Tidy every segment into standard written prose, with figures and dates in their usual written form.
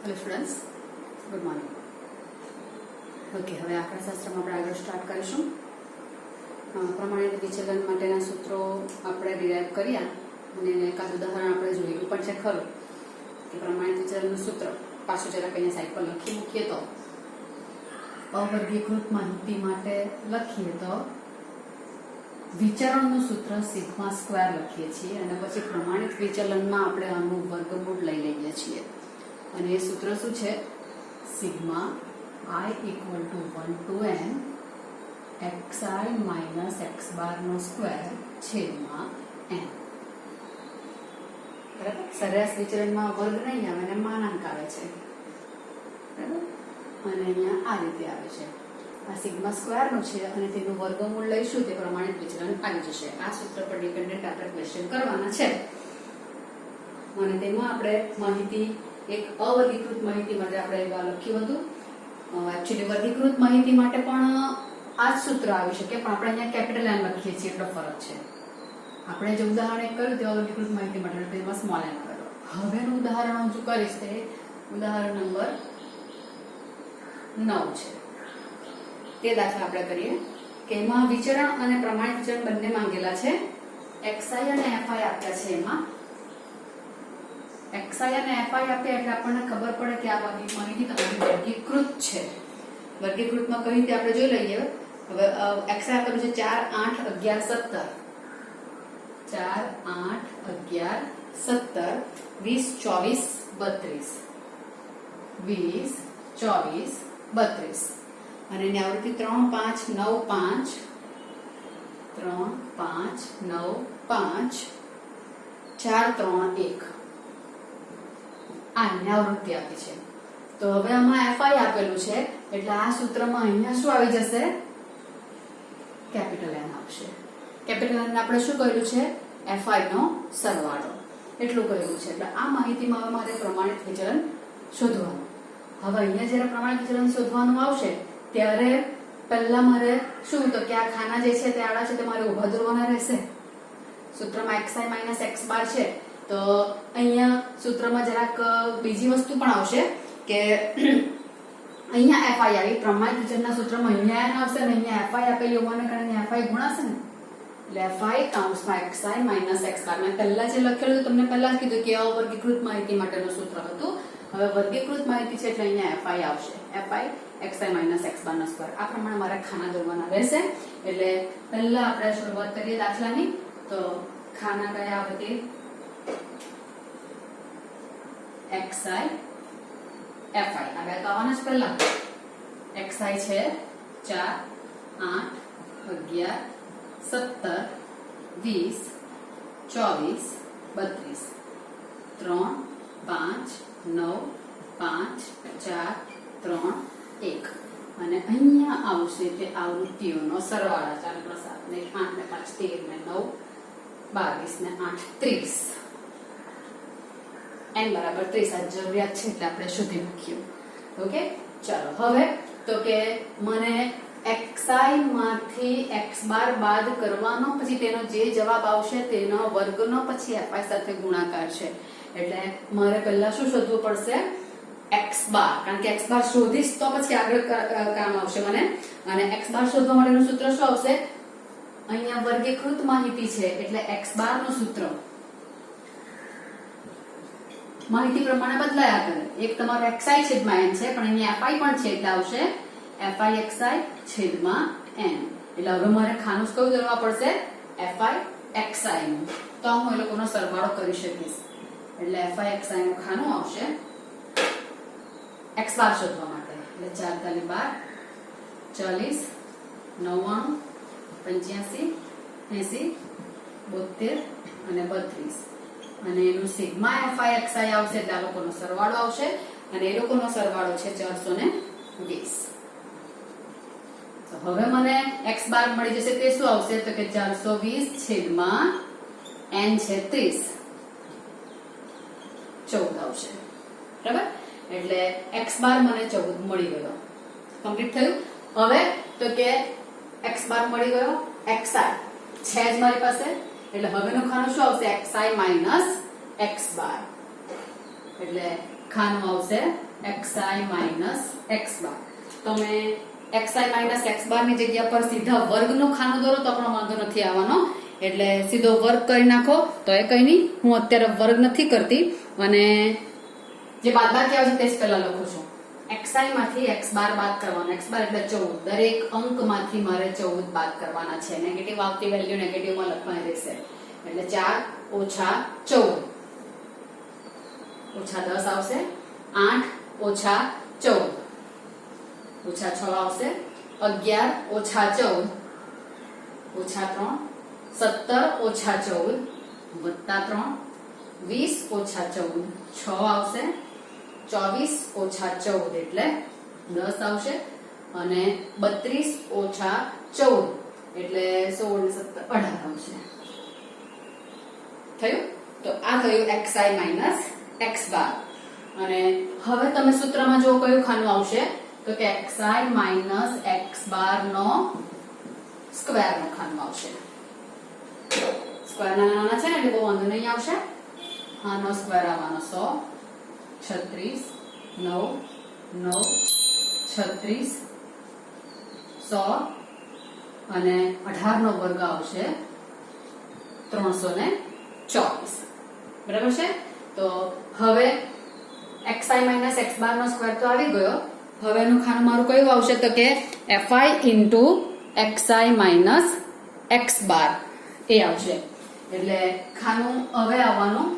Hello students, good morning. Okay, હવે આંકડાશાસ્ત્રમાં આપણે આગળ સ્ટાર્ટ કરીશું. પ્રમાણિત વિચલન માટેના સૂત્રો આપણે ડિરાઈવ કર્યા અને એકાદ ઉદાહરણ આપણે જોયેલું પણ છે ખરું કે પ્રમાણિત વિચલનનું સૂત્ર પાછું જરાક અહીંયા સાઈડ પર લખી મૂકીએ તો અવર્ગીકૃત માહિતી માટે લખીએ તો વિચલનનું સૂત્ર સિગ્મા સ્ક્વેર લખીએ છીએ અને પછી પ્રમાણિત વિચલનમાં આપણે આનું વર્ગમૂળ લઈ લઈએ છીએ અને એ સૂત્ર શું છે? Sigma i equal to 1 to n xi minus x bar no square છેદમાં n. બરાબર? સરેરાશ વિચલનમાં વર્ગ નહીં આવે અને માનાંક આવે છે. બરાબર? અને અહીંયા આ રીતે આવે છે. આ સિગ્મા સ્ક્વેર નું છે અને તેનું વર્ગમૂળ લઈશું તે પ્રમાણિત વિચલન આવી જશે. આ સૂત્ર પર ડિપેન્ડન્ટ આપણે ક્વેશ્ચન કરવાના છે અને તેમાં આપણે માહિતી એક અવર્ગીકૃત માહિતી માટે આપણે એવા લખ્યું હતું. એકચ્યુઅલી વર્ગીકૃત માહિતી માટે પણ આ જ સૂત્ર આવી શકે, પણ આપણે અહીંયા કેપિટલ એન લખીએ છીએ એટલો ફરક છે. આપણે જે ઉદાહરણ એક કર્યું તે અવર્ગીકૃત માહિતી માટે તેમાં સ્મોલ એન કર્યો. હવેનું ઉદાહરણ હું શું કરીશ તે ઉદાહરણ નંબર 9 છે. તે દાખલા આપણે કરીએ કે એમાં વિચરણ અને પ્રમાણિત વિચરણ બંને માંગેલા છે. xi અને fi આપ્યા છે. એમાં xi અને fi આપ્યા એટલે આપણને ખબર પડે કે આ માહિતી તમારી વર્ગીકૃત છે. વર્ગીકૃતમાં કઈ રીતે આપણે જોઈ લઈએ. હવે xi આપેલું છે 4 8 11 17 4 8 11 17 20 24 32 અને એની આવૃત્તિ 3 5 9 5 3 5 9 5 4 3 1 આની આવૃત્તિ આપી છે. તો હવે આમાં fi આપેલું છે એટલે આ સૂત્રમાં અહીંયા શું આવી જશે? કેપિટલ N આવશે. કેપિટલ N આપણે શું કહ્યું છે? fi નો સરવાળો એટલું કહ્યું છે. એટલે આ માહિતીમાં હવે મારે પ્રમાણિત વિચલન શોધવાનું. હવે અહીંયા જ્યારે પ્રમાણિત વિચલન શોધવાનું આવશે ત્યારે પહેલા મારે શું તો કે આ ખાના જે છે તે આડા છે તે મારે ઊભા દોરવાના રહેશે. સૂત્રમાં xi minus x bar છે તો અહીંયા સૂત્રમાં જરાક બીજી વસ્તુ પણ આવશે કે અહીંયા fi આવી પ્રમાણિત વિચલનના સૂત્રમાં અહીંયા n આવશે અને અહીંયા fi આપેલી હોવાને કારણે fi ગુણાશે ને એટલે fi કૌંસમાં xi minus x bar. મેં પહેલા જે લખેલું તમને પહેલા જ કીધું કે અવર્ગીકૃત માહિતી માટેનું સૂત્ર હતું. હવે વર્ગીકૃત માહિતી છે એટલે અહીંયા fi આવશે. fi xi minus x bar નો સ્ક્વેર. આ પ્રમાણે મારે ખાના દોરવાના રહેશે. એટલે પહેલા આપણે શરૂઆત કરીએ દાખલાની. તો ખાના કયા આવે તે xi fi આ બે તો આવવાના જ પહેલા. xi છે 4 8 11 17 20 24 32 3 5 9 5 4 3 1 અને અહીંયા આવશે તે આવૃત્તિઓનો સરવાળો. 4 + 7 ને 8 ને 5 13 ને 9 22 ને 8 30 n બરાબર 30 આ જરૂરિયાત છે એટલે આપણે શોધી મૂક્યું. ઓકે, ચાલો હવે તો કે મને xi માંથી x બાર બાદ કરવાનો, પછી તેનો જે જવાબ આવશે તેનો વર્ગનો પછી fi સાથે ગુણાકાર છે. એટલે મારે પહેલા શું શોધવું પડશે? x બાર. કારણ કે x બાર શોધીશ તો પછી આગળ કામ આવશે મને. અને x બાર શોધવા માટેનું સૂત્ર શું આવશે? અહીંયા વર્ગીકૃત માહિતી છે એટલે x બાર નું સૂત્ર માહિતી પ્રમાણે બદલાયા કરે. એક તમારો xi છેદમાં n છે પણ અહીંયા fi પણ છે એટલે આવશે fi xi છેદમાં n. એટલે હવે મારે ખાનું કયું દોરવા પડશે? fi xi નું. તો હું એ લોકોનો સરવાળો કરી શકીશ. એટલે fi xi નું ખાનું આવશે x બાર શોધવા માટે. એટલે 4 × 12 40 99 85 80 72 અને 32 અને એનું સિગ્મા fi xi આવશે એટલે આ લોકોનો સરવાળો આવશે અને એ લોકોનો સરવાળો છે 420. તો હવે મને x બાર મળી જશે તે શું આવશે તો કે 420 છેદમાં n છે 30 14 આવશે. બરાબર? એટલે x બાર મને 14 મળી ગયો. કમ્પ્લીટ થયું. હવે તો કે x બાર મળી ગયો. xi છે જ મારી પાસે એટલે હવેનું ખાનું શું આવશે? xi minus x બાર. એટલે ખાનું આવશે xi માઇનસ x બાર. તમે xi માઇનસ x બાર ની જગ્યા પર સીધા વર્ગનું ખાનું દોરો તો પણ વાંધો નથી આવવાનો, એટલે સીધો વર્ગ કરી નાખો તો એ કઈ નહીં. હું અત્યારે વર્ગ નથી કરતી અને જે બાદબાકી આવે છે તે જ પહેલા લખું છું. xi માંથી x બાર બાદ કરવાનો. x બાર એટલે 14. દરેક અંકમાંથી મારે 14 બાદ કરવાના છે. નેગેટિવ આવતી વેલ્યુ નેગેટિવમાં લખવાની રહેશે. એટલે 4 ઓછા 14 ઓછા 10 આવશે. 8 ઓછા 14 ઓછા 6 આવશે. 11 ઓછા 14 ઓછા 3. 17 ઓછા 14 વત્તા 3. 20 ઓછા 14 6 આવશે. 24 ઓછા 14 એટલે 10 આવશે. અને 32 ઓછા 14 એટલે 16 17 18 આવશે. થયું? તો આ થયું xi માઇનસ x બાર. અને હવે તમે સૂત્રમાં જો કયું ખાનું આવશે તો કે xi માઇનસ x બાર નો સ્ક્વેર નું ખાનું આવશે. સ્ક્વેર નાના છે ને એટલે બહુ વાંધો નહીં આવશે. આનો સ્ક્વેર આવવાનો 100 36 9 9 36 100 અને 18 નો વર્ગ આવશે 324. બરાબર છે? તો હવે xi માઇનસ x બાર નો સ્ક્વેર તો આવી ગયો. હવે એનું ખાનું મારું કયું આવશે તો કે fi into xi minus x બાર એ આવશે. એટલે ખાનું હવે આવવાનું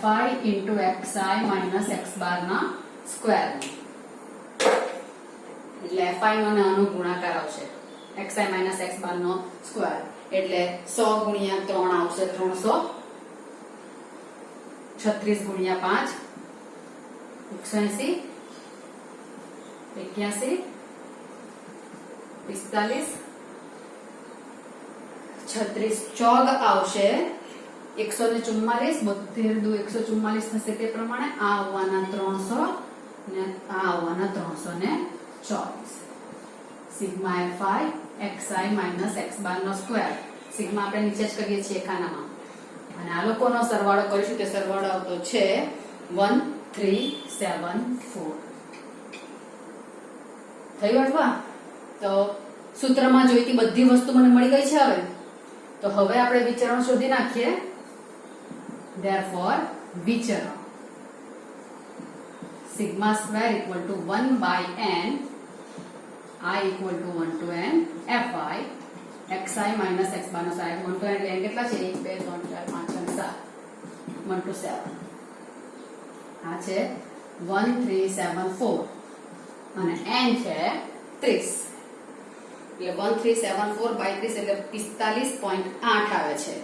fi into xi minus x બાર ના સ્ક્વેર. એટલે fi નો અને આનો ગુણાકાર આવશે xi માઇનસ x બાર નો સ્ક્વેર. એટલે 100 ગુણ્યા 3 આવશે 300. 36 ગુણ્યા 5 180 81 45 36 ચોગ આવશે 144. 72 દુ 144 થશે તે પ્રમાણે આ આવવાના 300 ને આ આવવાના 324. Sigma fi xi minus x બાર નો સ્ક્વેર. સિગ્મા આપણે નીચે જ કરીએ છીએ ખાનામાં. અને આ લોકોનો સરવાળો કરીશું તે સરવાળો આવતો છે 1374. થયું અથવા? તો સૂત્રમાં જોઈતી બધી વસ્તુ મને મળી ગઈ છે. હવે તો હવે આપણે વિચરણ શોધી નાખીએ. therefore વિચરણ sigma square equal to 1 by n I equal to 1 to n fi xi minus x બાર નો સાહેબ 1 to n એટલે કેટલા છે 1 2 3 4 5 6 7 1 to 7 આ છે 1374 અને n છે 30. એટલે 1374 by 30 એટલે 45.8 આવે છે.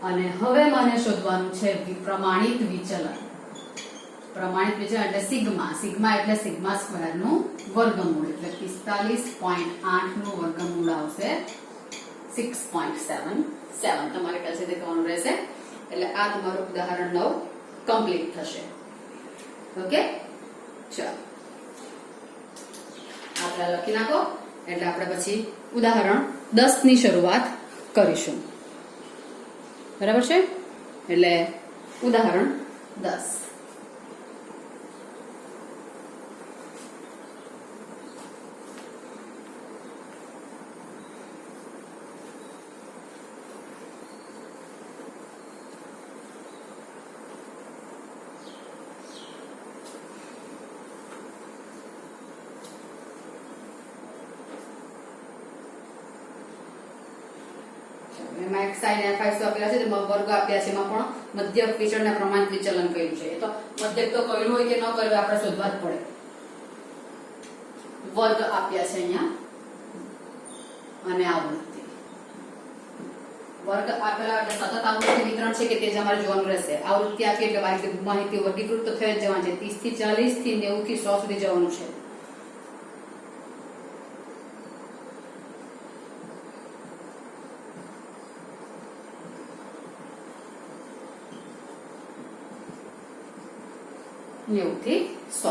અને હવે મને શોધવાનું છે પ્રમાણિત વિચલન. પ્રમાણિત વિચલન એટલે સિગ્મા. સિગ્મા એટલે સિગ્મા સ્ક્વેર નું વર્ગમૂળ. એટલે 45.8 નું વર્ગમૂળ આવશે 6.77. તમારે કશે તે કરવાનું રહેશે. એટલે આ તમારું ઉદાહરણ 9 કમ્પ્લીટ થશે. ઓકે, ચાલો આપણે લખી નાખો. એટલે આપણે પછી ઉદાહરણ 10 ની શરૂઆત કરીશું. બરાબર છે? એટલે ઉદાહરણ 10. એમાં xi ને fi આપેલા છે તેમાં વર્ગ આપ્યા છે. એમાં પણ મધ્યક વિચલન અને પ્રમાણિત વિચલન કહ્યું છે. તો મધ્યક તો કર્યું હોય કે ન કર્યું આપણે શોધવા જ પડે. વર્ગ આપ્યા છે અહીંયા અને આવૃત્તિ. વર્ગ આપેલા એટલે સતત આવૃત્તિ વિતરણ છે કે તે જ અમારે જોવાનું રહેશે. આવૃત્તિ આપી એટલે માહિતી વર્ગીકૃત તો થઈ જ જવાનું છે. 30 થી 40 થી 90 થી 100 સુધી જવાનું છે. થી 100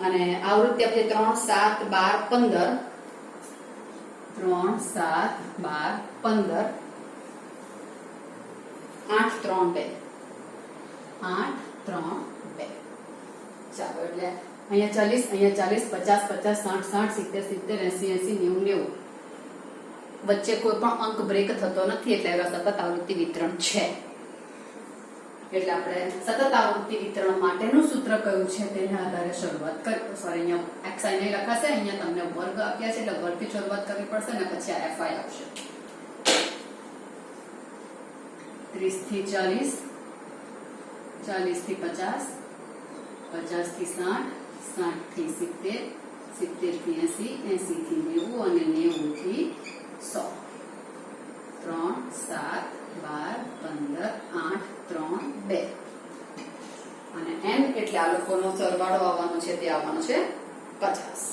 અને આવૃત્તિ આપણે 3 7 12 15 3 7 12 15 8 3 2 8 3 2 ચાલો એટલે અહીંયા 40 અહીંયા 40 50 50 60 60 70 70 80 80 90 90 વચ્ચે કોઈ પણ અંક બ્રેક થતો નથી એટલે એવા સતત આવૃત્તિ વિતરણ છે. એટલે આપણે સતત આવૃત્તિ વિતરણ માટેનું સૂત્ર કયું છે તેના આધારે શરૂઆત કરી. સોરી, અહીંયા xi નહીં લખાશે, અહીંયા તમને વર્ગ આપ્યા છે એટલે વર્ગથી શરૂઆત કરવી પડશે અને પછી આ fi આવશે. 30 થી 40, 40 થી 50, 50 થી 60, 60 થી 70, 70 થી 80, 80 થી 90 અને 90 થી 100. 3 7 12 15 8 3 2 અને n એટલે આ લોકોનો સરવાળો આવવાનો છે તે આવવાનો છે 50.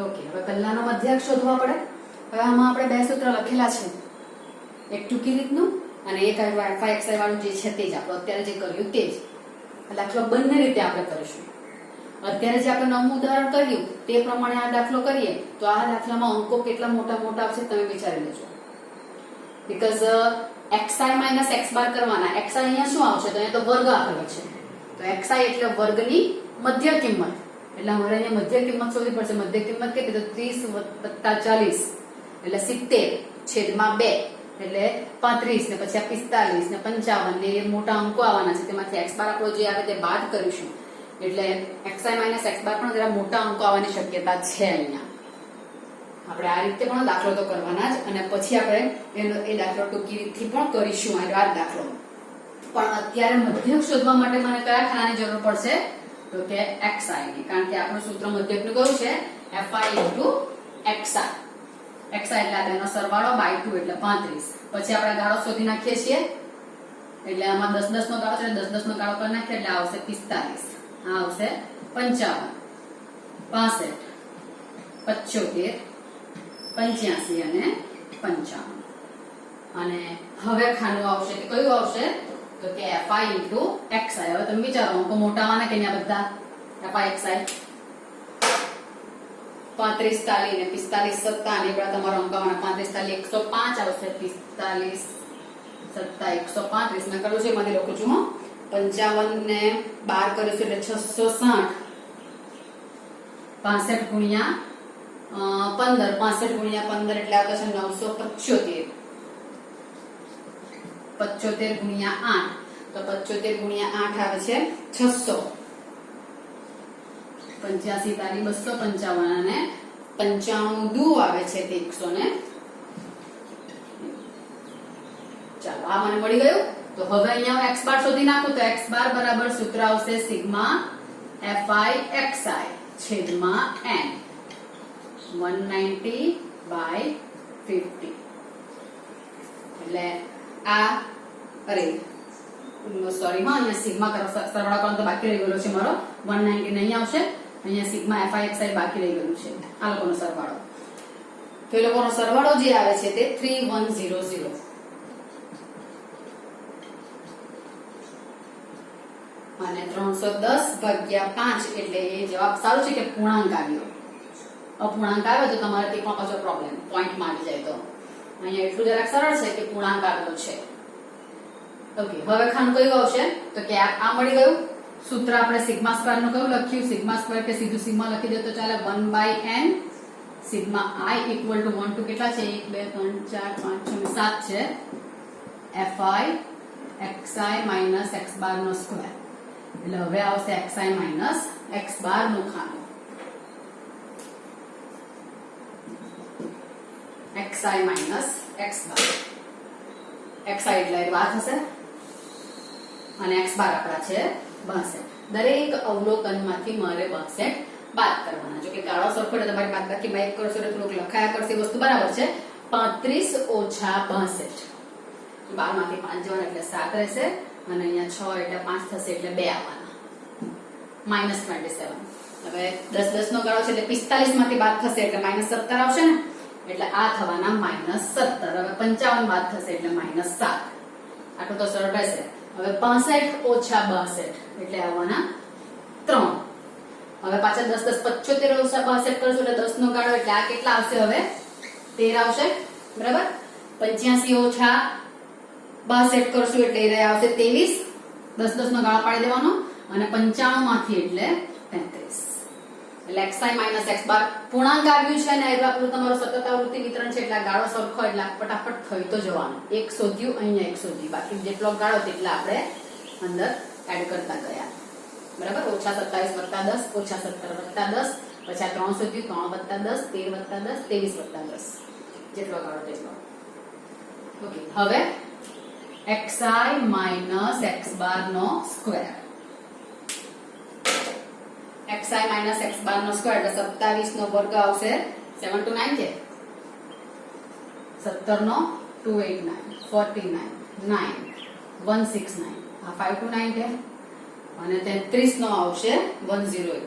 ઓકે, હવે પહેલાનો મધ્યાંક શોધવા પડે. હવે આમાં આપણે બે સૂત્ર લખેલા છે, એક ટૂંકી રીતનું અને એક fi વાળું જે છે તે જ આપણે અત્યારે જે કર્યું તે જ. દાખલો બંને રીતે આપણે કરીશું. અત્યારે જે આપણે નવમું ઉદાહરણ કર્યું તે પ્રમાણે આ દાખલો કરીએ તો આ દાખલામાં અંકો કેટલા મોટા મોટા આવશે તમે વિચારી લેજો. બીકોઝ xi માઇનસ x બાર કરવાના. xi અહીંયા શું આવશે? તો અહીંયા તો વર્ગ આપેલો છે, તો xi એટલે વર્ગની મધ્ય કિંમત. એટલે અમારે અહીંયા મધ્ય કિંમત શોધવી પડશે. મધ્ય કિંમત કેટલી? તો 30 વત્તા 40 એટલે 70 છેદમાં 2 એટલે 35 ને પછી આ 45 ને 55 ને એ મોટા અંકો આવવાના છે. તેમાંથી x બાર આપણો જે આવે તે બાદ કરીશું એટલે xi માઇનસ x બાર પણ જરા મોટા અંકો આવવાની શક્યતા છે. અહીંયા આપણે આ રીતે પણ દાખલો તો કરવાના જ અને પછી આપણે એ દાખલો ટૂંકી રીતથી પણ કરીશું. આ દાખલો પણ અત્યારે મધ્યક શોધવા માટે મને કયા ખાનાની જરૂર પડશે? તો કે xi ની, કારણ કે આપણું સૂત્ર મધ્યકનું કયું છે? fi xi. xi એટલે આ બેનો સરવાળો બાય 2 એટલે 35. પછી આપણે ગાળો શોધી નાખીએ છીએ એટલે આમાં 10 10 નો ગાળો છે, 10 10 નો ગાળો કરી નાખીએ એટલે આવશે 45, આ આવશે 55, 65, 75, 85 અને 55. અને હવે ખાનું આવશે કે કયું આવશે? તો કે fi xi. હવે તમે વિચારો અંકો મોટા આવવાના કે અહીંયા બધા fi xi 35 તાલી ને 45 સત્તા ને બધા તમારો અંક આવવાના. 35 તાલી 105 આવશે, 45 સત્તા 135 મેં કર્યું છે એમાંથી લખું છું હું. 55 ને 12 કરીશું એટલે 660, 65 ગુણ્યા 15, 65 ગુણ્યા 15 એટલે આવતા છે 975, 75 ગુણ્યા 8 તો 75 ગુણ્યા 8 આવે છે 600, 85 તારી 255 અને 95 દુ આવે છે તે 100 ને. ચાલો આ મને મળી ગયું. તો હવે અહીંયા x બાર શોધી નાખું તો x બાર બરાબર સૂત્ર આવશે સિગ્મા fi xi છેદમાં n 190/50. એટલે આ સોરી માં અહીંયા સિગ્મા સરવાળો કરવાનો તો બાકી રહી ગયેલો છે મારો. 190 નહીં આવશે, અહીંયા સિગ્મા fi xi બાકી રહી ગયેલું છે આ લોકોનો સરવાળો. તો એ લોકોનો સરવાળો જે આવે છે તે 3100 અને 310/5 એટલે એ જવાબ સારો છે કે પૂર્ણાંક આવ્યો. અપૂર્ણાંક આવે તો તમારે તે પણ પાછો પ્રોબ્લેમ પોઈન્ટમાં આવી જાય. તો અહીંયા એટલું જરાક સરળ છે કે પૂર્ણાંક આવ્યો છે. ઓકે, હવે ખાન કયું આવશે? તો કે આ મળી ગયું. સૂત્ર આપણે સિગ્મા સ્ક્વેર નું કયું લખ્યું? સિગ્મા સ્ક્વેર કે સીધું સિગ્મા લખી દે તો ચાલે 1/n sigma i equal to 1 to કેટલા છે? 1 2 3 4 5 6 7 છે fi xi માઇનસ x બાર નો સ્ક્વેર. એટલે હવે આવશે xi માઇનસ x બાર નું ખાનું. xi માઇનસ x બાર, xi એટલે વાત હશે અને x બાર આપણા છે 62. દરેક અવલોકનમાંથી મારે 62 બાદ કરવાના. જો કે ગાળો સરખો એટલે તમારી બાદબાકી બાદ કરશો એટલે થોડુંક લખાયા કરશે વસ્તુ બરાબર છે. 35 ઓછા 62 12 માંથી 5 જવાના એટલે 7 રહેશે અને અહીંયા 6 એટલે 5 થશે એટલે 2 આવવાના -27. હવે 10 10 નો ગાળો છે એટલે 45 માંથી બાદ થશે એટલે -17 આવશે ને, એટલે આ થવાના -17. હવે 55 બાદ થશે એટલે -7. આટલું તો સરળ રહેશે. હવે 65 ઓછા 62 એટલે આવવાના 3. હવે પાછા 10 10 75 ઓછા 62 કરશું એટલે 10 નો ગાળો એટલે આ કેટલા આવશે? હવે 13 આવશે બરાબર. 85 ઓછા 12 સેટ કરશું એટલે એ આવશે 23. 10 નો ગાળો પાડી દેવાનો અને 95 માંથી એટલે 33. એટલે xi માઇનસ x બાર પૂર્ણાંક આવ્યું છે અને આપણું તમારું સતત આવૃત્તિ વિતરણ છે એટલે ગાળો સરખો એટલે ફટાફટ થઈ તો જવાનું. એક શોધ્યું, અહીંયા એક શોધ્યું, બાકી જેટલો ગાળો તેટલા આપણે અંદર એડ કરતા ગયા. બરાબર. ઓછા 27 વત્તા 10 ઓછા 17 વત્તા 10 પછી આ 3 શોધ્યું, 3 વત્તા 10 13 વત્તા 10 23 વત્તા 10 જેટલો ગાળો તેટલો. ઓકે. હવે xi માઇનસ x બાર નો સ્ક્વેર. xi માઇનસ x બાર નો સ્ક્વેર એટલે 27 નો વર્ગ આવશે 729 છે. 17 નો 289 49 9 169 આ 529 છે અને 33 નો આવશે 1089.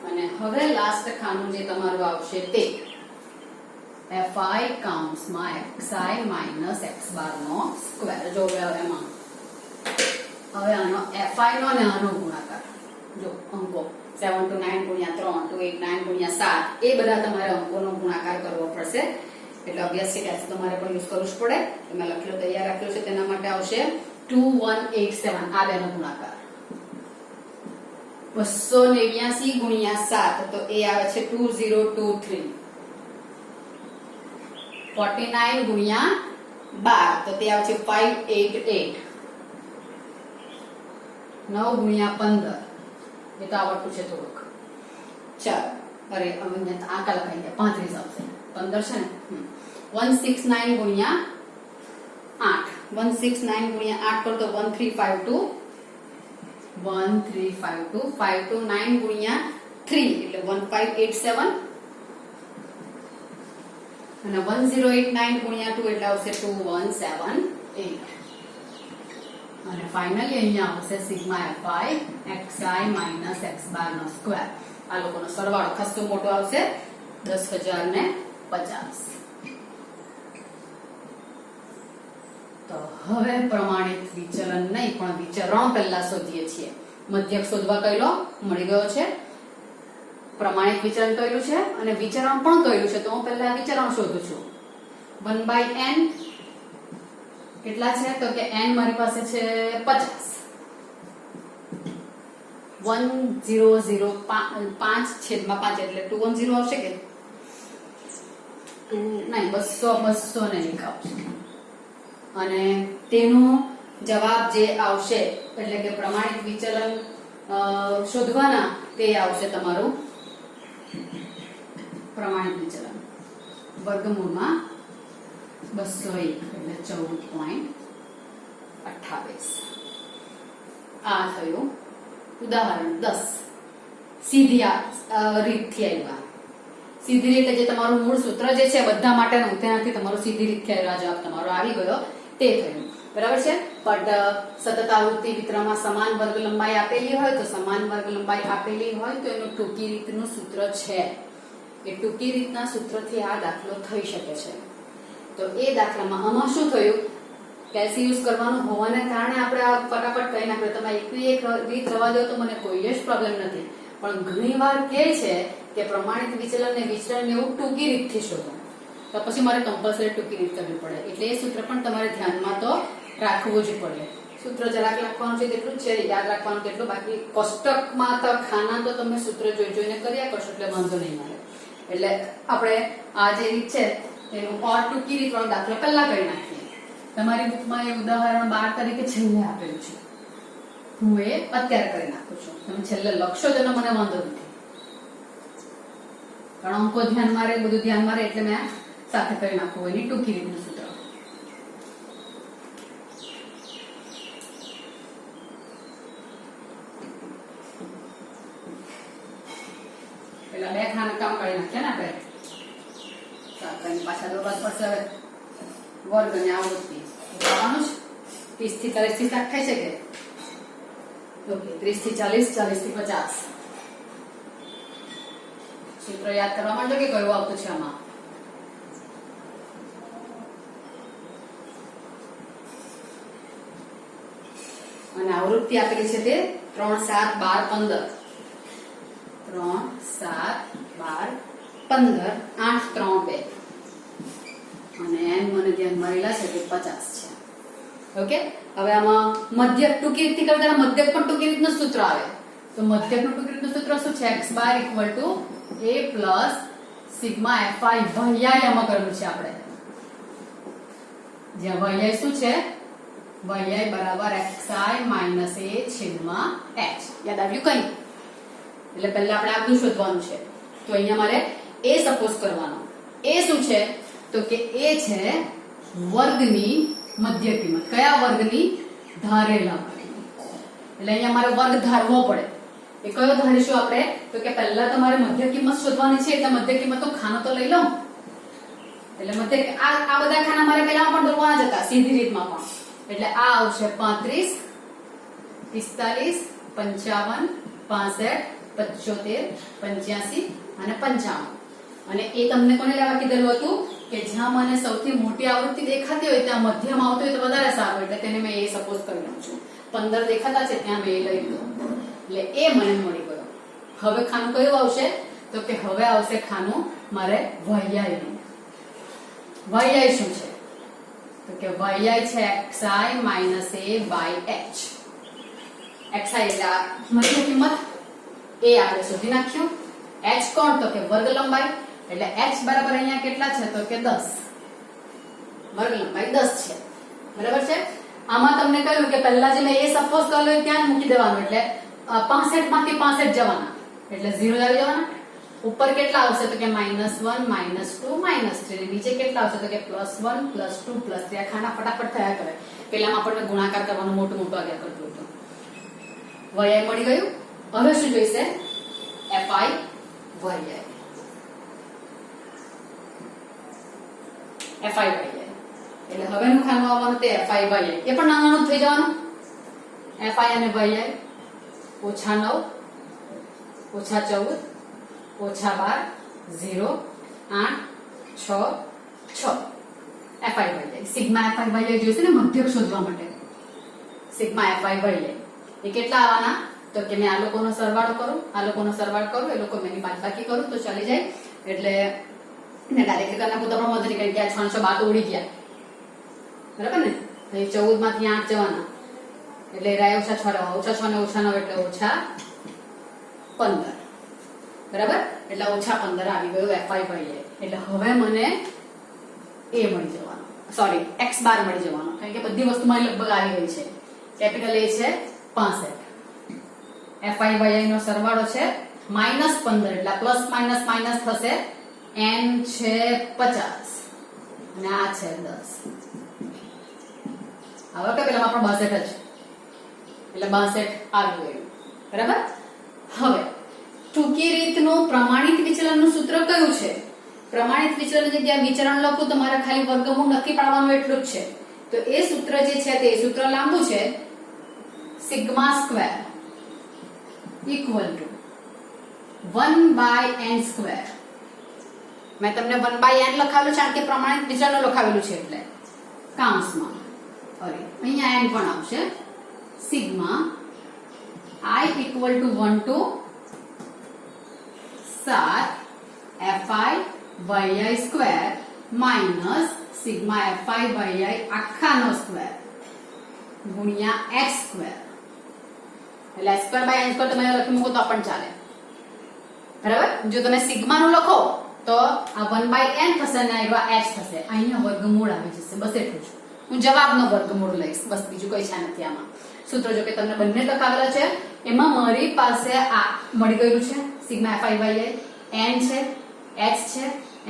અને હવે લાસ્ટ ખાનું જે તમારું આવશે તે fi કાઉન્સમાં xi માઇનસ x બાર નો સ્ક્વેર. જો એમાં હવે આનો fi નો ને આનો ગુણાકાર જો અંકો 729 ગુણ્યા 3 289 ગુણ્યા 7 એ બધા તમારે અંકોનો ગુણાકાર કરવો પડશે. એટલે ઓબ્વિયસલી કેલ્સ તમારે પણ યુઝ કરવું જ પડે. મેં લખેલું તૈયાર રાખ્યું છે તેના માટે આવશે 2187 આ બેનો ગુણાકાર 289 ગુણ્યા 7 તો એ આવે છે 2023. 49 ગુણ્યા 12 તો તે આવે છે 588. 9 ગુણ્યા 15 એ તો આવડતું છે થોડુંક. ચાલો અરે આંકા લખાઈ ગયા 35 આવશે. 15 છે ને 169 ગુણ્યા 8 169 ગુણ્યા 8 કરો તો 1352 1352 529 ગુણ્યા 3 એટલે 1587 અને 1089 ગુણ્યા 2 એટલે આવશે 2178 અને ફાઇનલી અહીંયા આવશે sigma fi xi minus x બાર નો સ્ક્વેર. આ લોકોનો સરવાળો ખાસો મોટો આવશે 10050. તો હવે પ્રમાણિત વિચલન નહીં પણ વિચરણ પહેલા શોધીએ છીએ. મધ્યક શોધવા કહેલો મળી ગયો છે, પ્રમાણિત વિચલન કર્યું છે અને વિચરણ પણ કર્યું છે. તો હું પહેલા વિચરણ શોધું છું. 1/n કેટલા છે તો કે n મારી પાસે છે 50. 1005/5 એટલે 210 આવશે કે નહીં 200 ને એક આવશે. અને તેનો જવાબ જે આવશે એટલે કે પ્રમાણિત વિચલન શોધવાના તે આવશે તમારું પ્રમાણિત વિચલન વર્ગમૂળમાં 201 એટલે 14.28. આ થયું ઉદાહરણ 10. સીધી રીતથી આવ્યા. સીધી રીતે જે તમારું મૂળ સૂત્ર જે છે બધા માટેનું તેનાથી તમારું સીધી રીતથી આવ્યા જવાબ તમારો આવી ગયો તે થયું. બરાબર છે. પણ સતત આવૃત્તિ વિતરણમાં સમાન વર્ગ લંબાઈ આપેલી હોય તો સમાન વર્ગ લંબાઈ આપેલી હોય તો એનું ટૂંકી રીતનું સૂત્ર છે. એ ટૂંકી રીતના સૂત્રથી આ દાખલો થઈ શકે છે. તો એ દાખલામાં આમાં શું થયું કેલ્સી યુઝ કરવાનું હોવાને કારણે આપણે આ ફટાફટ કહી નાખ્યું. તમે એકની એક રીત રવા દો તો મને કોઈ જ પ્રોબ્લેમ નથી. પણ ઘણી વાર કહે છે કે પ્રમાણિત વિચલન ને વિચલન એવું ટૂંકી રીતથી શોધો તો પછી મારે કમ્પલસરી ટૂંકી રીત કરવી પડે. એટલે એ સૂત્ર પણ તમારે ધ્યાનમાં તો રાખવું જ પડે. સૂત્ર જરાક લખવાનું છે તેટલું જ છે, યાદ રાખવાનું તેટલું. બાકી કોષ્ટકમાં તો ખાના તો તમે સૂત્ર જોઈ જોઈને કર્યા કરશો એટલે વાંધો નહીં મળે. એટલે આપણે આ જે રીત છે એનું ટૂંકી રીત વાળો દાખલો પહેલા કરી નાખીએ. તમારી બુકમાં એ ઉદાહરણ 12 તરીકે છેલ્લે આપેલું છે. હું એ અત્યારે કરી નાખું છું. તમે છેલ્લે લખશો તેનો મને વાંધો નથી. કારણ અંકો ધ્યાનમાં રહે, બધું ધ્યાનમાં રહે એટલે મેં સાથે કરી નાખવું એની ટૂંકી રીતનું સૂત્ર. પેલા બે ખાના કામ કરી નાખ્યા ને આપણે. પાછા દોરવા પડશે હવે વર્ગ અને આવૃત્તિ જવાનું જ 30 થી 40 થી સ્ટાર્ટ થાય છે કે ઓકે 30 થી 40 40 થી 50. સૂત્ર યાદ કરવા માંડો કે કયું આવતું છે આમાં. અને આવૃત્તિ આપેલી છે તે 3 7 12 15 3 7 12 15 8 3 2 અને n મને ધ્યાનમાં રહેલા છે કે 50 છે. ઓકે, હવે આમાં મધ્યક ટૂંકી રીતથી કરતા મધ્યક પણ ટૂંકી રીતનું સૂત્ર આવે. તો મધ્યકનું ટૂંકી રીતનું સૂત્ર શું છે? x bar equal to a plus sigma fi વૈયાય આમાં કરેલું છે આપણે, જ્યાં વૈયાય શું છે? વૈયાય બરાબર xi માઇનસ a છેદમાં h. યાદ આવ્યું કઈ? એટલે પહેલા આપણે આગળ શોધવાનું છે. તો અહીંયા મારે a સપોઝ કરવાનો. a શું છે? તો કે a છે વર્ગની મધ્ય કિંમત. કયા વર્ગની? ધારેલા વર્ગની. એટલે અહીંયા મારે વર્ગ ધારવો પડે. એ કયો ધારીશું આપણે? તો કે પહેલા તમારે મધ્ય કિંમત શોધવાની છે, એટલે મધ્ય કિંમતનો ખાનો તો લઈ લઉં. એટલે મધ્ય આ બધા ખાના મારે પહેલા પણ દોરવાના જ હતા સીધી રીતમાં પણ. એટલે આ આવશે 35 45 55 65 75 85 અને 55. અને એ તમને કોને લેવા કીધેલું હતું? કે જ્યાં મને સૌથી મોટી આવૃત્તિ દેખાતી હોય ત્યાં મધ્યમ આવતી હોય તો વધારે સારું, એટલે તેને મેં એ સપોઝ કરી લઉં છું. 15 દેખાતા છે ત્યાં મેં એ લઈ લીધું, એટલે એ મને મળી ગયો. હવે ખાનું કયું આવશે? તો કે હવે આવશે ખાનું મારે વૈયાયનું. વૈયાય શું છે? તો કે વૈયાય છે xi minus a by h. xi એટલે આ મધ્ય કિંમત, એ આપણે શોધી નાખ્યું. h કોણ? તો કે વર્ગ લંબાઈ. એટલે h બરાબર અહીંયા કેટલા છે? તો કે 10. વર્ગ લંબાઈ 10 છે. બરાબર છે. આમાં તમને કહ્યું કે પહેલા જે મેં એ સપોઝ કર્યો ત્યાં મૂકી દેવાનું, એટલે 65 માંથી 65 જવાના, એટલે 0 આવી જવાના. ઉપર કેટલા આવશે? તો કે -1 -2 -3. નીચે કેટલા આવશે? તો કે +1 +2 +3. આ ખાના ફટાફટ થયા કરે. પેલામાં આપણને ગુણાકાર કરવાનું મોટું આવ્યા કરતું હતું. વૈયાય મળી ગયું. હવે શું જોઈશે? fi વૈયાય. fi વૈયાય એટલે હવેનું ખાનું આવવાનું તે fi વૈયાય. એ પણ નાનું થઈ જવાનું. fi અને વૈયાય -9 -14 -12 0 8 6 6. fi વૈયાય. સિગ્મા fi વૈયાય જોઈશે ને મધ્યક શોધવા માટે. સિગ્મા fi વૈયાય એ કેટલા આવવાના? તો કે મેં આ લોકોનો સરવાળો કરું, આ લોકોનો સરવાળો કરું, એ લોકો મેની બાદબાકી કરું તો ચાલી જાય. એટલે ને ડાયરેક્ટ કરી નાખું તો પણ મધરી કરી કે 6 6 બાદ ઉડી ગયા. બરાબર ને? તો એ 14 માંથી 8 જવાના, એટલે રાય -6 રહેવા. -6 ને -9 એટલે -15. બરાબર? એટલે -15 આવી ગયું fi વૈયાય. એટલે હવે મને a મળી જવાનો, સોરી x બાર મળી જવાનો, કારણ કે બધી વસ્તુ મારી લગભગ આવી ગઈ છે. કેપિટલ A છે 65. fi વૈયાય નો સરવાળો છે -15, એટલે પ્લસ માઇનસ માઇનસ થશે. n છે 50 અને આ છે 10. હવે કે પેલામાં પણ 62 જ, એટલે 62 આવી ગયું. બરાબર? હવે ટૂંકી રીતનું પ્રમાણિત વિચલનનું સૂત્ર કયું છે? પ્રમાણિત વિચલનની જગ્યાએ વિચલન લખું તો મારે ખાલી વર્ગમૂળ નક્કી પાડવાનું એટલું જ છે. તો એ સૂત્ર જે છે તે સૂત્ર લાંબુ છે. Sigma square equal to 1/n². મેં તમને 1/n લખાવેલું છે, કારણ કે પ્રમાણિત વિચલન લખાવેલું છે એટલે કૌંસમાં. અરે અહીંયા n પણ આવશે. Sigma i equal to 1 to 7 fi વૈયાય સ્ક્વેર માઇનસ સિગ્મા fi વૈયાય આખાનો સ્ક્વેર ગુણ્યા x સ્ક્વેર. એટલે x²/n² તમે લખી મૂકો તો પણ ચાલે. બરાબર? જો તમે સિગ્મા નું લખો તો આ 1/n થશે ને આ h થશે. અહીંયા વર્ગમૂળ આવી જશે. બસ એટલું જ. હું જવાબનો વર્ગમૂળ લઈશ, બસ બીજું કઈ છે નથી આમાં. સૂત્ર જો કે તમને બંને લખાવેલા છે, એમાં મારી પાસે આ મળી ગયું છે સિગ્મા fi વૈયાય. n છે, h છે,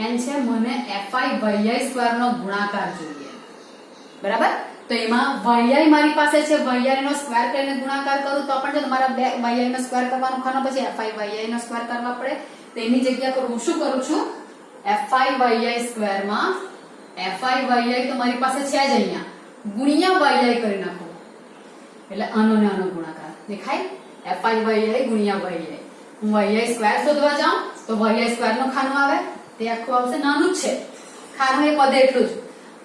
n છે. મને fi વૈયાય સ્ક્વેર નો ગુણાકાર જોઈએ. બરાબર? તો એમાં વૈયાય મારી પાસે છે, વૈયાયનો સ્ક્વેર કરીને ગુણાકાર કરું તો પણ જો તમારા બે વૈયાયનો સ્ક્વેર કરવાનું ખાનો પછી fi વૈયાયનો સ્ક્વેર કરવા પડે. તેની જગ્યા પર હું શું કરું છું? fi વૈયાય સ્ક્વેરમાં fi વૈયાય તો મારી પાસે છે જ અહીંયા, ગુણ્યા વૈયાય કરી નાખો. એટલે આનો ને આનો ગુણાકાર દેખાય. fi વૈયાય ગુણ્યા વૈયાય. હું વૈયાય સ્ક્વેર શોધવા જાઉં તો વૈયાય સ્ક્વેર નો ખાનું આવે, તે આખું આવશે. નાનું જ છે ખાનું, એ પદ એટલું જ.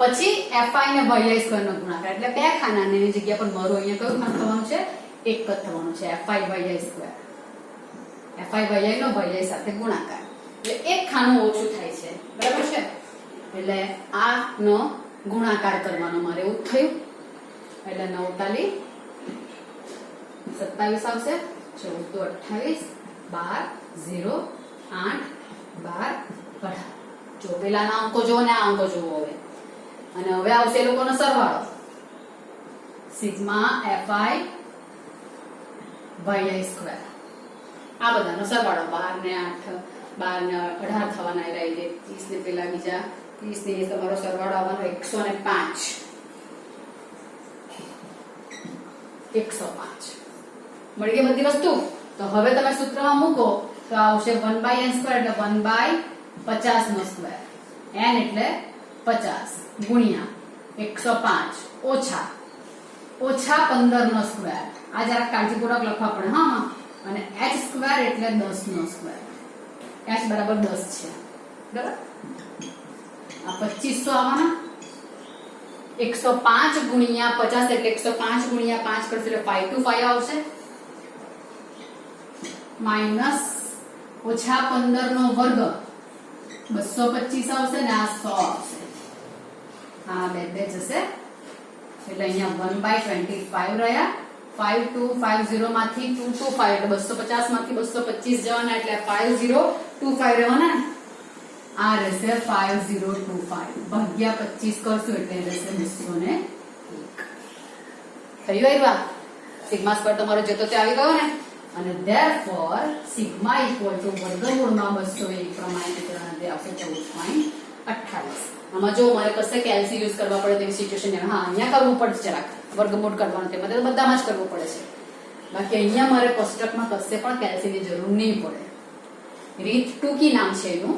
પછી fi ને વૈયાય સ્ક્વેર નો ગુણાકાર, એટલે બે ખાના ની જગ્યા પર મારું અહીંયા કયું ખાનું થવાનું છે? એક જ થવાનું છે fi વૈયાય સ્ક્વેર. fi વૈયાય નો વૈયાય સાથે ગુણાકાર. એટલે એક ખાનું ઓછું થાય છે, બરાબર છે. એટલે આ નો ગુણાકાર કરવાનો મારે એવું થયું. એટલે 9 તાલી 27 આવશે, 14 28 12 0 8 12 18. જો પેલાના અંકો જોવો ને આ અંકો જોવો હવે. અને હવે આવશે એ લોકોનો સરવાળો સિગ્મા fi yi સ્ક્વેર. આ બધાનો સરવાળો 12 ને 8 12 ને 18 થવાના રહી છે. 30 ને પેલા બીજા 30 ને તમારો સરવાળો આવવાનો 105. 105 મળી ગઈ બધી વસ્તુ. તો હવે તમે સૂત્રમાં મૂકો તો આવશે 1/n સ્ક્વેર એટલે 1/50 નો સ્ક્વેર. n એટલે 50 ગુણ્યા 105 ઓછા 15 નો સ્ક્વેર. આ જરા કાળજીપૂર્વક લખવા પડે હા. અને h સ્ક્વેર એટલે 10 નો સ્ક્વેર. h બરાબર 10 છે, બરાબર. આ 2500 આવવાના. 105 ગુણ્યા 50 એટલે 105 ગુણ્યા 5 કરશો એટલે 525 આવશે. માઈનસ ઓછા 15 નો વર્ગ 225 આવશે ને આ 100 આવશે. આ બે જશે એટલે અહીંયા 1/25 રહ્યા. 5250 માંથી 225 એટલે 250 માંથી 225 જવાના એટલે 5025 રહેવાના. આ રહેશે 5025 ભાગ્યા 25 કરશું એટલે રહેશે 201. થયું આવ્યા સિગ્મા સ્ક્વેર તમારો જતો તે આવી ગયો ને. અને therefore સિગ્મા ઇક્વલ ટુ વર્ગમૂળમાં 201 પ્રમાણે વિતરણ તે આવશે 14.28. આમાં જો મારે કશે કેલ્સી યુઝ કરવા પડે તેવી સિચ્યુએશન હા અહીંયા કરવું પડશે જરાક વર્ગમૂળ કરવાનું તે બધે બધામાં જ કરવું પડે છે. બાકી અહીંયા મારે કોષ્ટકમાં કશે પણ કેલ્સીની જરૂર નહીં પડે. રીત ટૂંકી નામ છે એનું,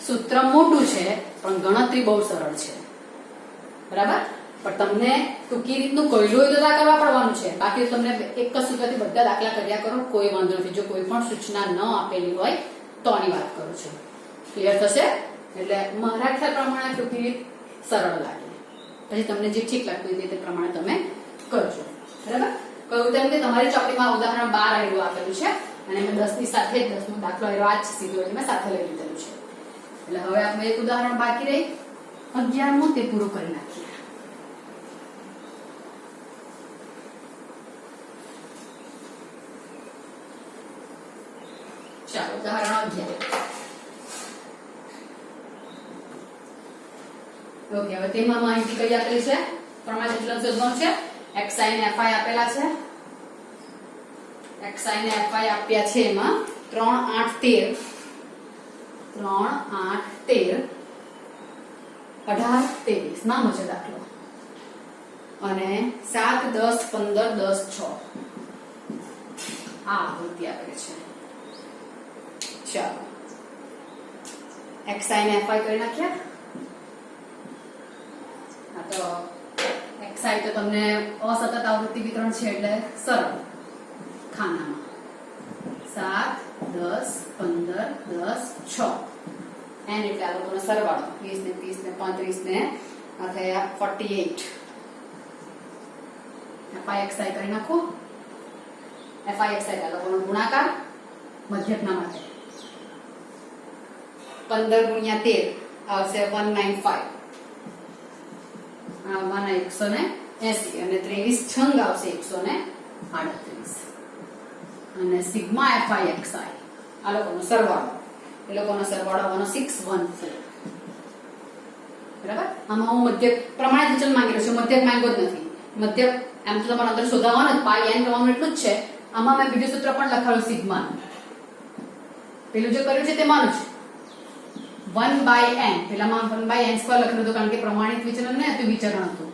સૂત્ર મોટું છે પણ ગણતરી બહુ સરળ છે, બરાબર. પણ તમને ટૂંકી રીતનું કહેલું હોય તો આ કરવા પડવાનું છે. બાકી તમને એક જ સૂત્રથી બધા દાખલા કર્યા કરો કોઈ વાંધો નથી. જો કોઈ પણ સૂચના ન આપેલી હોય તો આની વાત કરું છું. ક્લિયર થશે? એટલે મારા ખ્યાલ પ્રમાણે ટૂંકી રીત સરળ લાગે. પછી તમને જે ઠીક લાગતું હોય તે પ્રમાણે તમે કરજો, બરાબર. કહ્યું તેમ કે તમારી ચોપડીમાં ઉદાહરણ 12 આયરું આપેલું છે અને મેં 10 ની સાથે 10 નો દાખલો આયરો આ જ સીધો એટલે મેં સાથે લઈ લીધેલું છે. એટલે હવે આપણે એક ઉદાહરણ બાકી રહી 11મું તે પૂરું કરી નાખીએ. ચાલો ઉદાહરણ 11. ઓકે, હવે તેમાં માહિતી કઈ આપેલી છે? પ્રમાણ વિચલન શોધવાનું છે. xi ને fi આપેલા છે. xi ને fi આપ્યા છે એમાં 3 8 13 18 23 નાનો છે દાખલો. અને 7 10 15 10 6 આ આકૃતિ આપેલી છે. ચાલો xi ને fi કરી નાખ્યા. તો xi તો તમને અસતત આવૃત્તિ વિતરણ છે એટલે સરળ ખાનામાં 7 10 15 10 6 n એટલે આ લોકોનો સરવાળો 20 ને 30 ને 35 ને આ થયા 48. fi કરી નાખો. fi આ લોકોનો ગુણાકાર મધ્યકના માટે 15 ગુણ્યા 13 આવશે 195. આવવાના 180 અને 23 છંગ આવશે 138. અને સિગ્મા fi આ લોકોનો સરવાળો એ લોકોનો સરવાળો આવવાનો 614. બરાબર. આમાં હું મધ્યક પ્રમાણિત વિચલન માંગેલું છે, મધ્યક માંગ્યો જ નથી. મધ્યક એમ તો તમારે અંદર શોધવાનું જ પાઈ n કરવાનું એટલું જ છે. આમાં મેં બીજું સૂત્ર પણ લખાવ્યું સિગ્માનું. પેલું જે કર્યું છે તે માનું છે 1/n. પેલામાં 1/n સ્ક્વેર લખેલું હતું કારણ કે પ્રમાણિત વિચલન ને હતું વિચરણ હતું.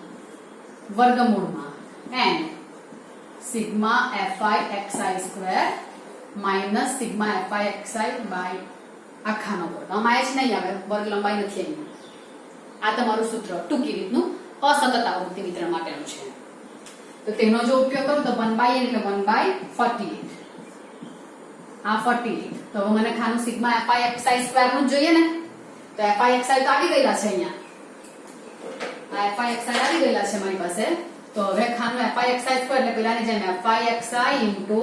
વર્ગમૂળમાં n sigma fi xi square minus sigma fi xi by આખાનો વર્ગ. આમાં h નહીં આવે, વર્ગ લંબાઈ નથી અહીંયા. આ તમારું સૂત્ર ટૂંકી રીતનું અસતત આવૃત્તિ વિતરણ માટેનું છે. તો તેનો જો ઉપયોગ કરું તો 1/n એટલે 1/48. આ 48. તો હવે મને ખાનું સિગ્મા fi xi સ્ક્વેર નું જોઈએ ને. તો fi xi તો આવી ગયેલા છે અહીંયા. આ fi xi આવી ગયેલા છે મારી પાસે. તો હવે ખાનું fi xi સ્ક્વેર એટલે પેલાની જેમ fi xi into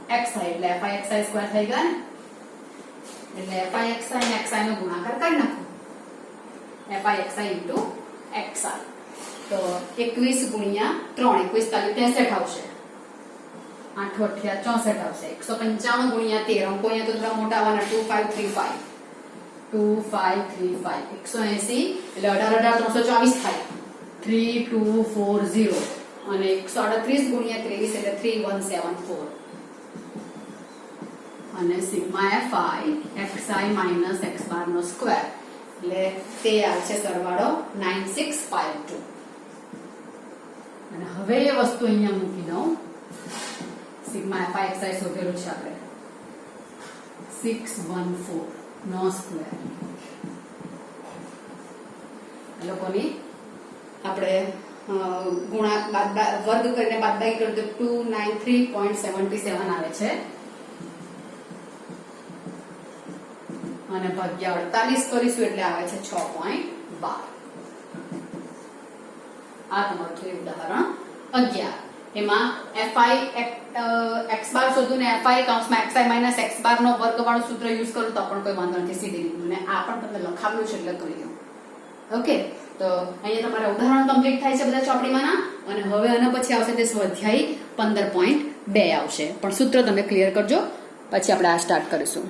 xi એટલે fi xi સ્ક્વેર થઈ ગયા ને. એટલે fixi અને xi નો ગુણાકાર કરી નાખો. fixi into xi. તો 21 ગુણ્યા 3 21 તાલી 63 આવશે. 8 8 64 આવશે. 155 ગુણ્યા 13 અંકો અહીંયા તો થોડા મોટા આવવાના 2535. 2535 180 એટલે 18 324 થાય 3240 અને 138 ગુણ્યા 23 એટલે 3174 અને sigma fi xi minus x બાર નો સ્ક્વેર એટલે તે આવશે સરવાળો 9652 અને હવે એ વસ્તુ અહીંયા મૂકી દઉં. સિગ્મા fi xi શોધેલું છે આપણે 614 નો સ્ક્વેર. એ લોકોની આપણે વર્ગ કરીને બાદબાકી કરીએ તો 293.77 આવે છે અને ભાગ્યા 48 કરીશું એટલે આવે છે 6.12. આ તમારું થયું ઉદાહરણ 11. એમાં fi x બાર શોધું ને fi કૌંસમાં xi માઇનસ x બાર નો વર્ગ વાળું સૂત્ર યુઝ કરું તો પણ કોઈ વાંધો નથી, સીધી રીતનું. ને આ પણ તમને લખાવેલું છે એટલે કરી દો. ઓકે, તો અહીંયા તમારા ઉદાહરણ કમ્પ્લીટ થાય છે બધા ચોપડીમાંના. અને હવે આના પછી આવશે તે સ્વાધ્યાય 15.2 આવશે. પણ સૂત્ર તમે ક્લિયર કરજો, પછી આપણે આ સ્ટાર્ટ કરીશું.